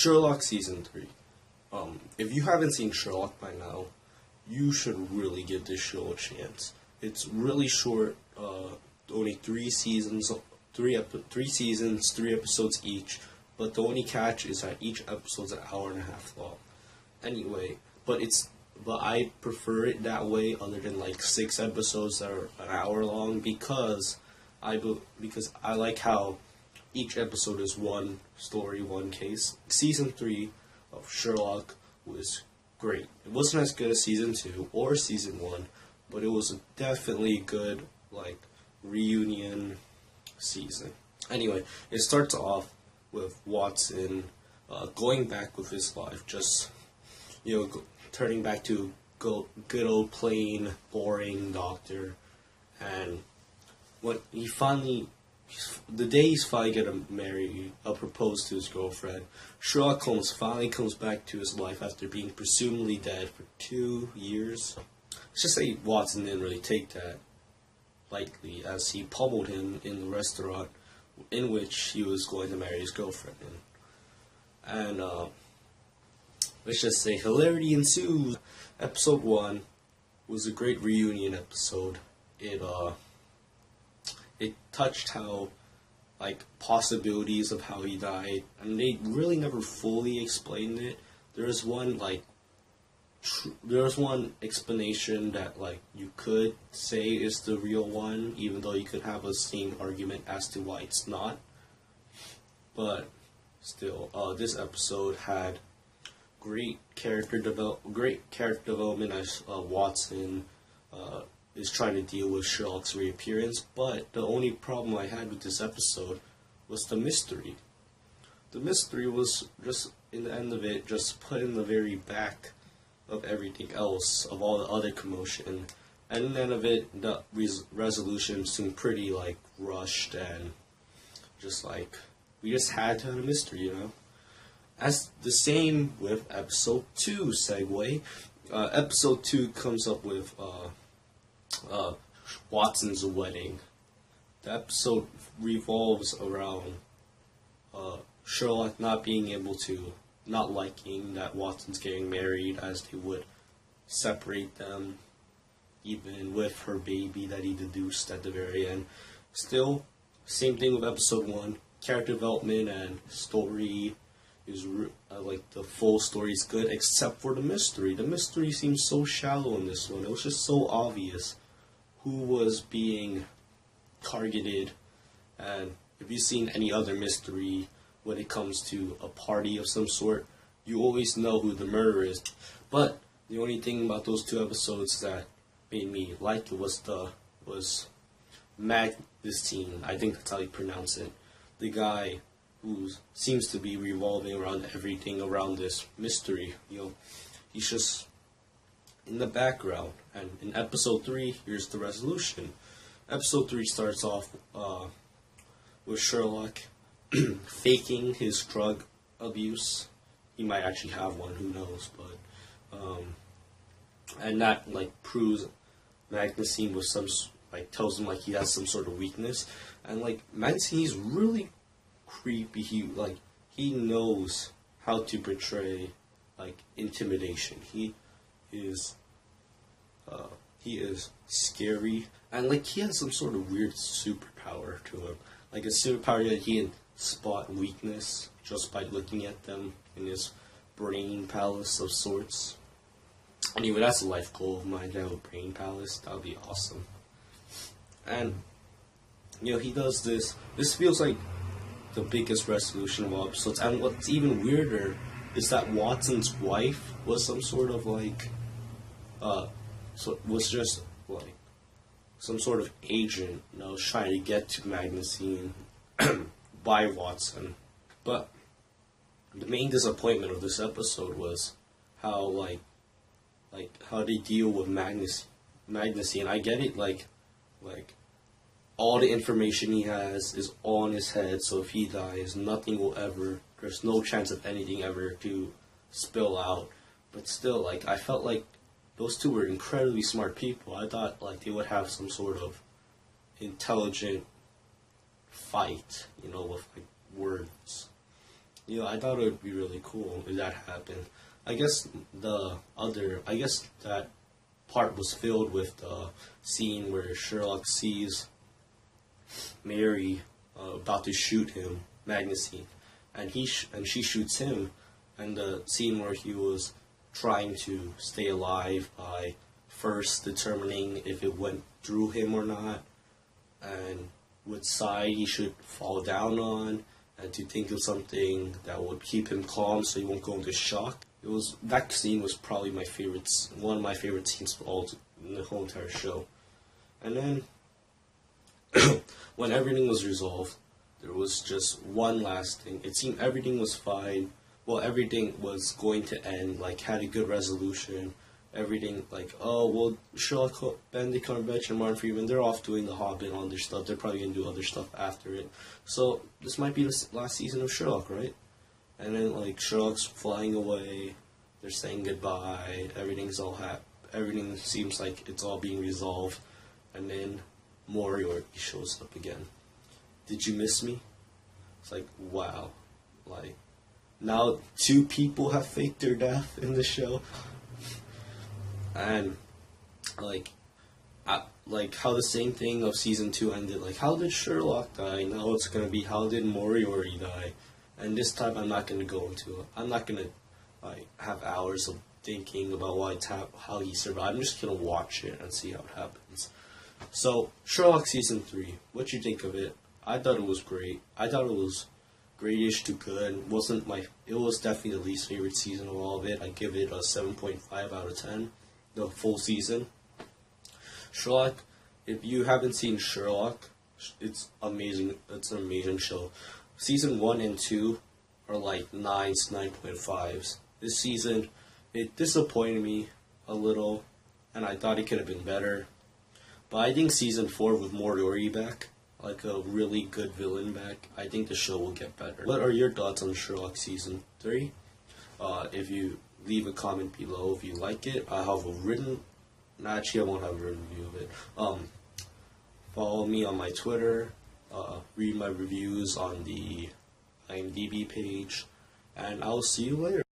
Sherlock Season 3. If you haven't seen Sherlock by now, you should really give this show a chance. It's really short, only 3 seasons, 3 episodes each, but the only catch is that each episode's an hour and a half long. Anyway, but I prefer it that way other than like 6 episodes that are an hour long because I like how each episode is one story, one case. Season 3 of Sherlock was great. It wasn't as good as Season 2 or Season 1, but it was definitely good, like, reunion season. Anyway, it starts off with Watson going back with his life, just, turning back to good old plain, boring doctor, and when he finally, the day he's finally gonna propose to his girlfriend, Sherlock Holmes finally comes back to his life after being presumably dead for 2 years. Let's just say Watson didn't really take that lightly, as he pummeled him in the restaurant in which he was going to marry his girlfriend in. And let's just say hilarity ensues. Episode 1 was a great reunion episode. It touched how, like, possibilities of how he died, and they really never fully explained it. There's one explanation that, like, you could say is the real one, even though you could have a same argument as to why it's not. But still, this episode had great character development as Watson is trying to deal with Sherlock's reappearance, but the only problem I had with this episode was the mystery. The mystery was just, in the end of it, just put in the very back of everything else, of all the other commotion, and in the end of it, the resolution seemed pretty, like, rushed, and just like, we just had to have a mystery, As the same with episode 2 segue. Episode 2 comes up with Watson's wedding. The episode revolves around Sherlock not liking that Watson's getting married, as they would separate them, even with her baby that he deduced at the very end. Still, same thing with episode 1. Character development and story is the full story is good, except for the mystery. The mystery seems so shallow in this one. It was just so obvious who was being targeted, and if you've seen any other mystery when it comes to a party of some sort, you always know who the murderer is. But the only thing about those 2 episodes that made me like it was Magnuson. I think that's how you pronounce it. The guy who seems to be revolving around everything around this mystery. He's just in the background. And in episode 3, here's the resolution. Episode 3 starts off with Sherlock faking his drug abuse. He might actually have one, who knows, but and that, proves Magnuson with tells him, he has some sort of weakness. And, Magnuson is really creepy. He knows how to portray, intimidation. He is scary, and, he has some sort of weird superpower to him. A superpower that he can spot weakness just by looking at them in his brain palace of sorts. Anyway, that's a life goal of mine, to have a brain palace. That would be awesome. And, he does this. This feels like the biggest resolution of all episodes. And what's even weirder is that Watson's wife was some sort of, some sort of agent, trying to get to Magnuson by Watson. But the main disappointment of this episode was how, how they deal with Magnuson. I get it, all the information he has is all in his head, so if he dies, there's no chance of anything ever to spill out. But still, I felt like those 2 were incredibly smart people. I thought, they would have some sort of intelligent fight, with, words. I thought it would be really cool if that happened. I guess that part was filled with the scene where Sherlock sees Mary about to shoot him, Magazine, and she shoots him, and the scene where he was trying to stay alive by first determining if it went through him or not, and which side he should fall down on, and to think of something that would keep him calm so he won't go into shock. That scene was probably one of my favorite scenes in the whole entire show. And then when everything was resolved, there was just one last thing. It seemed everything was fine. Well, everything was going to end, had a good resolution. Everything, Sherlock, Benedict Cumberbatch, and Martin Freeman, they're off doing The Hobbit and all their stuff. They're probably going to do other stuff after it. So, this might be the last season of Sherlock, right? And then, Sherlock's flying away. They're saying goodbye. Everything seems like it's all being resolved. And then Moriarty shows up again. Did you miss me? It's wow. Now 2 people have faked their death in the show. And, how the same thing of season 2 ended. How did Sherlock die? Now it's going to be, how did Moriarty die? And this time I'm not going to go into it. I'm not going to, have hours of thinking about how he survived. I'm just going to watch it and see how it happens. So, Sherlock season 3. What you think of it? I thought it was great. I thought it was greatish to good. It was definitely the least favorite season of all of it. I give it a 7.5 out of 10. The full season. Sherlock, if you haven't seen Sherlock, it's amazing. It's an amazing show. Season 1 and 2 are 9s, 9.5s. This season, it disappointed me a little, and I thought it could have been better. But I think season 4 with Moriarty back, a really good villain back, I think the show will get better. What are your thoughts on Sherlock season 3? If you leave a comment below if you like it. I have a written... Actually, I won't have a written review of it. Follow me on my Twitter. Read my reviews on the IMDb page. And I'll see you later.